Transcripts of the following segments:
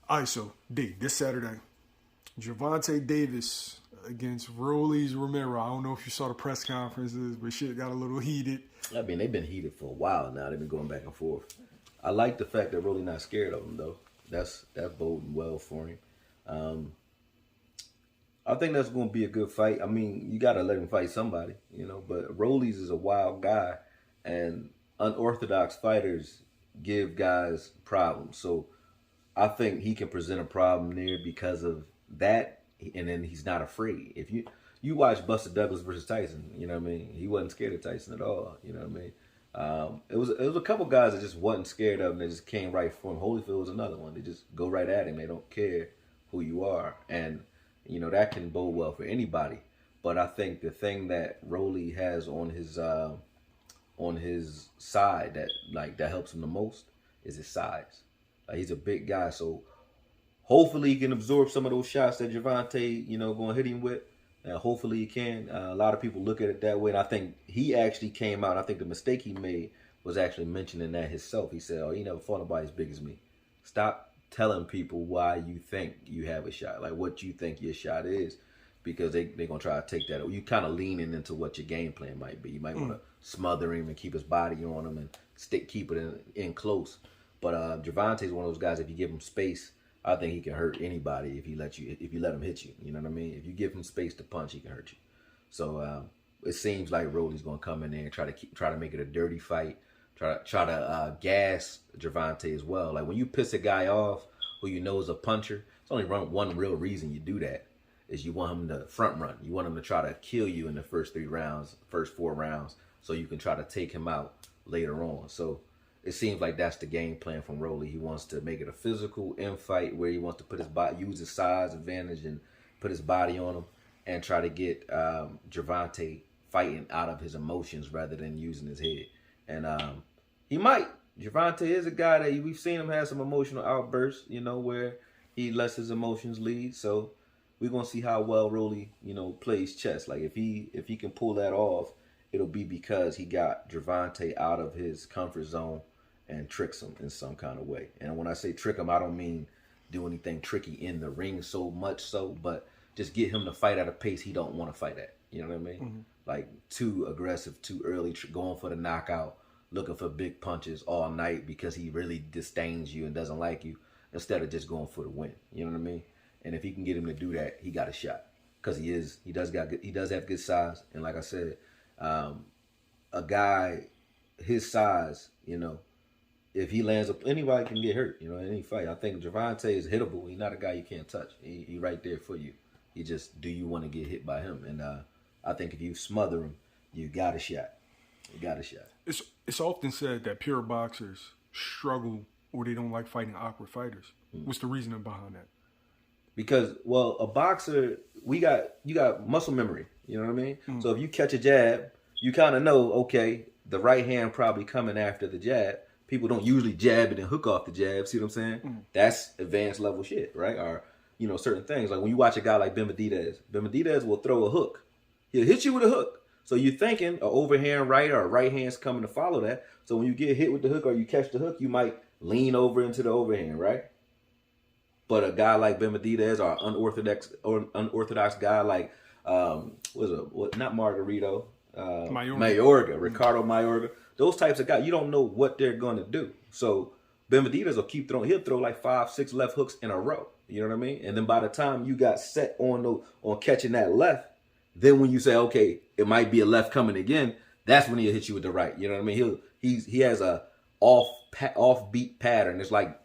All right, so D, this Saturday, Gervonta Davis against Rollies Romero. I don't know if you saw the press conferences, but shit got a little heated. I mean, they've been heated for a while now. They've been going back and forth. I like the fact that Rolly not scared of him though. That's boding well for him. I think that's going to be a good fight. I mean, you got to let him fight somebody, you know. But Rollies is a wild guy, and unorthodox fighters give guys problems. So I think he can present a problem there because of that, and then he's not afraid. If you watch Buster Douglas versus Tyson, you know what I mean? He wasn't scared of Tyson at all, you know what I mean? It was a couple guys that just wasn't scared of him. They just came right for him. Holyfield was another one. They just go right at him. They don't care who you are, and you know that can bode well for anybody. But I think the thing that Rolly has on his side that helps him the most is his size. He's a big guy, so hopefully he can absorb some of those shots that Gervonta, going to hit him with. Hopefully he can. A lot of people look at it that way, and I think he actually came out. I think the mistake he made was actually mentioning that himself. He said, "Oh, he never fought nobody as big as me." Stop telling people why you think you have a shot, like what you think your shot is, because they're going to try to take that. You kind of leaning into what your game plan might be. You might want to smother him and keep his body on him and keep it in close. But Gervonta is one of those guys, if you give him space, I think he can hurt anybody if you let him hit you. You know what I mean? If you give him space to punch, he can hurt you. So it seems like Rolly's going to come in there and try to make it a dirty fight. Try to gas Gervonta as well. Like when you piss a guy off who you know is a puncher, it's only one real reason you do that is you want him to front run. You want him to try to kill you in the first 4 rounds, so you can try to take him out later on. So it seems like that's the game plan from Rolly. He wants to make it a physical fight where he wants to put his body, use his size advantage and put his body on him and try to get Gervonta fighting out of his emotions rather than using his head. And he might. Gervonta is a guy that we've seen him have some emotional outbursts, where he lets his emotions lead. So we're gonna see how well Rolly, plays chess. Like if he can pull that off, it'll be because he got Gervonta out of his comfort zone and tricks him in some kind of way. And when I say trick him, I don't mean do anything tricky in the ring so much so, but just get him to fight at a pace he don't want to fight at. You know what I mean? Mm-hmm. Like too aggressive, too early, going for the knockout, looking for big punches all night because he really disdains you and doesn't like you, instead of just going for the win. You know what I mean? And if he can get him to do that, he got a shot because he does have good size. And like I said, a guy his size, if he lands up, anybody can get hurt, in any fight. I think Gervonta is hittable. He's not a guy you can't touch. He right there for you. You just, do you want to get hit by him? And I think if you smother him, you got a shot. You got a shot. It's often said that pure boxers struggle or they don't like fighting awkward fighters. Mm. What's the reasoning behind that? Because, well, a boxer, you got muscle memory. You know what I mean? Mm. So if you catch a jab, you kind of know, okay, the right hand probably coming after the jab. People don't usually jab it and hook off the jab. See what I'm saying? Mm. That's advanced level shit, right? Or, certain things. Like when you watch a guy like Benavidez will throw a hook. He'll hit you with a hook. So you're thinking an overhand right or a right hand's coming to follow that. So when you get hit with the hook or you catch the hook, you might lean over into the overhand, right? But a guy like Benavidez or unorthodox guy like not Margarito, Mayorga, Ricardo Mayorga, those types of guys, you don't know what they're gonna do. So Benavidez will keep throwing. He'll throw like 5-6 left hooks in a row. You know what I mean? And then by the time you got set on catching that left, then when you say, okay, it might be a left coming again, that's when he'll hit you with the right. You know what I mean? He has a offbeat pattern. It's like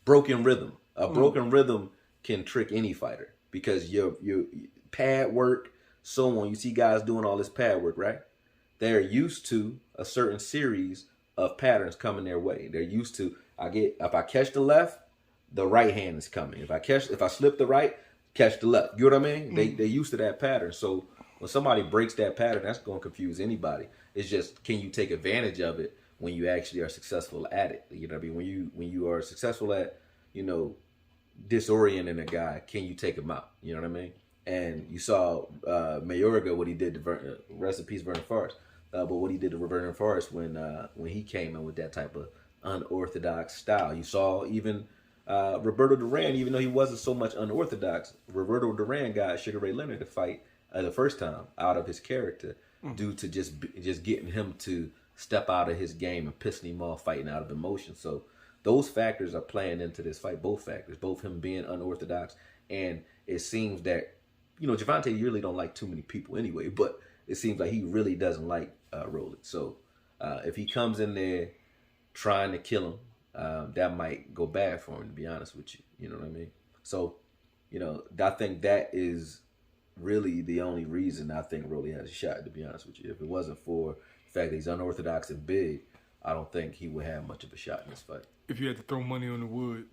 broken rhythm. A broken rhythm can trick any fighter because your pad work, so on. You see guys doing all this pad work, right? They're used to a certain series of patterns coming their way. They're used to, if I catch the left, the right hand is coming. If I slip the right, catch the left. You know what I mean? They're used to that pattern. So when somebody breaks that pattern, that's going to confuse anybody. It's just, can you take advantage of it when you actually are successful at it? You know what I mean? When you are successful at, disorienting a guy, can you take him out? You know what I mean? And you saw Mayorga, what he did to rest in peace, Vernon Forrest. But what he did to Vernon Forrest when he came in with that type of unorthodox style. You saw even Roberto Duran, even though he wasn't so much unorthodox, Roberto Duran got Sugar Ray Leonard to fight the first time out of his character due to just getting him to step out of his game and pissing him off, fighting out of emotion. So those factors are playing into this fight, both factors, both him being unorthodox, and it seems that, Gervonta really don't like too many people anyway, but it seems like he really doesn't like Rollies. So if he comes in there trying to kill him, that might go bad for him, to be honest with you. You know what I mean? So, I think that is really the only reason I think Rollies has a shot, to be honest with you. If it wasn't for the fact that he's unorthodox and big, I don't think he would have much of a shot in this fight. If you had to throw money on the wood.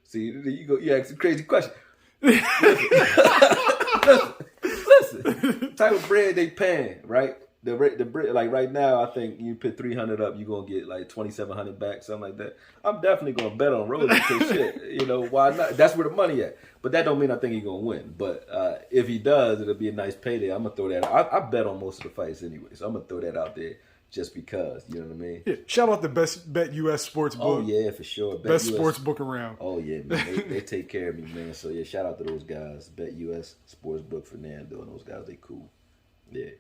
See, you go. You ask a crazy question. Listen, type of bread they paying, right? The bread, like right now, I think you put 300 up, you're gonna get like 2,700 back, something like that. I'm definitely gonna bet on Rollies because shit, why not? That's where the money at. But that don't mean I think he's gonna win. But if he does, it'll be a nice payday. I'm gonna throw that out. I bet on most of the fights anyway, so I'm gonna throw that out there just because, you know what I mean? Yeah. Shout out the best BetUS Sportsbook. Oh yeah, for sure. Best sportsbook around. Oh yeah, man. They take care of me, man. So yeah, shout out to those guys. BetUS Sportsbook, Fernando, and those guys. They cool. Yeah.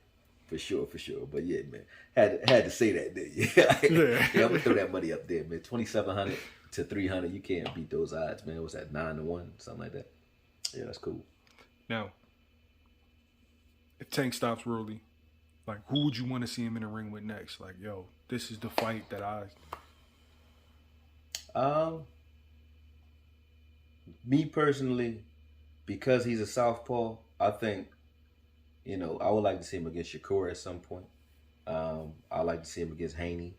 For sure. But yeah, man, had to say that, didn't you? Yeah, I'm gonna throw that money up there, man. 2,700 to 300. You can't beat those odds, man. What's that? 9-1, something like that. Yeah, that's cool. Now, if Tank stops Rolly, like, who would you want to see him in the ring with next? Like, yo, this is the fight that Me personally, because he's a southpaw, I think, I would like to see him against Shakur at some point. I'd like to see him against Haney.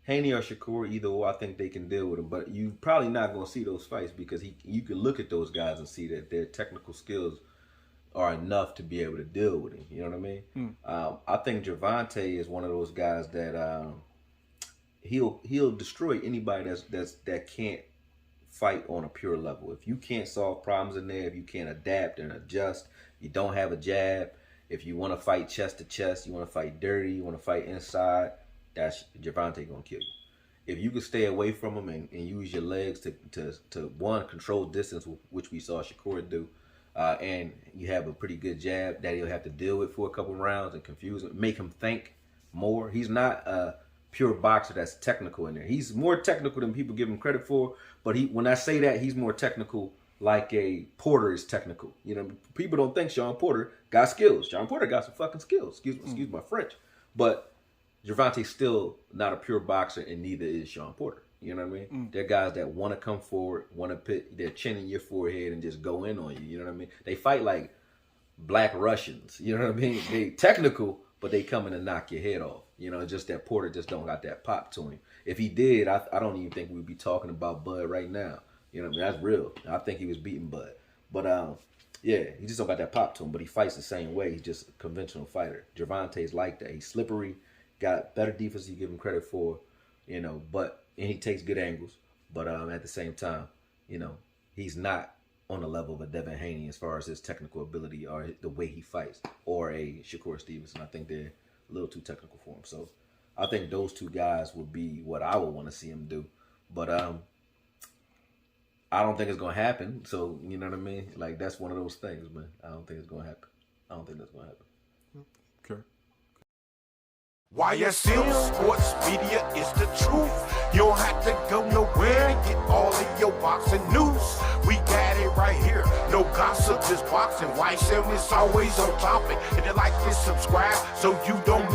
Haney or Shakur, either or, I think they can deal with him. But you probably not going to see those fights because you can look at those guys and see that their technical skills are enough to be able to deal with him. You know what I mean? I think Gervonta is one of those guys that he'll destroy anybody that can't fight on a pure level. If you can't solve problems in there, if you can't adapt and adjust, you don't have a jab, if you want to fight chest to chest, you want to fight dirty, you want to fight inside, that's Gervonta gonna kill you. If you can stay away from him and use your legs to one, control distance, which we saw Shakur do, and you have a pretty good jab that he'll have to deal with for a couple rounds and confuse him, make him think more. He's not a pure boxer that's technical in there. He's more technical than people give him credit for, but when I say that, he's more technical like a Porter is technical. People don't think Sean Porter got skills. Sean Porter got some fucking skills. Excuse my French. But Gervonta's still not a pure boxer, and neither is Sean Porter. You know what I mean? They're guys that want to come forward, want to put their chin in your forehead and just go in on you. You know what I mean? They fight like black Russians. You know what I mean? They technical, but they come in and knock your head off. Just that Porter just don't got that pop to him. If he did, I don't even think we'd be talking about Bud right now. You know what I mean? That's real. I think he was beating Bud. But, yeah, he just don't got that pop to him, but he fights the same way. He's just a conventional fighter. Gervonta's like that. He's slippery, got better defense you give him credit for, and he takes good angles. But at the same time, he's not on the level of a Devin Haney as far as his technical ability or the way he fights, or a Shakur Stevenson. I think they're a little too technical for him. So I think those two guys would be what I would want to see him do. But I don't think it's going to happen. So, you know what I mean? Like, that's one of those things, man. I don't think it's going to happen. I don't think that's going to happen. Okay. YSL Sports Media is the truth. You don't have to go nowhere to get all of your boxing news. We got it right here. No gossip, just boxing. YSL is always on topic. If you like this, subscribe so you don't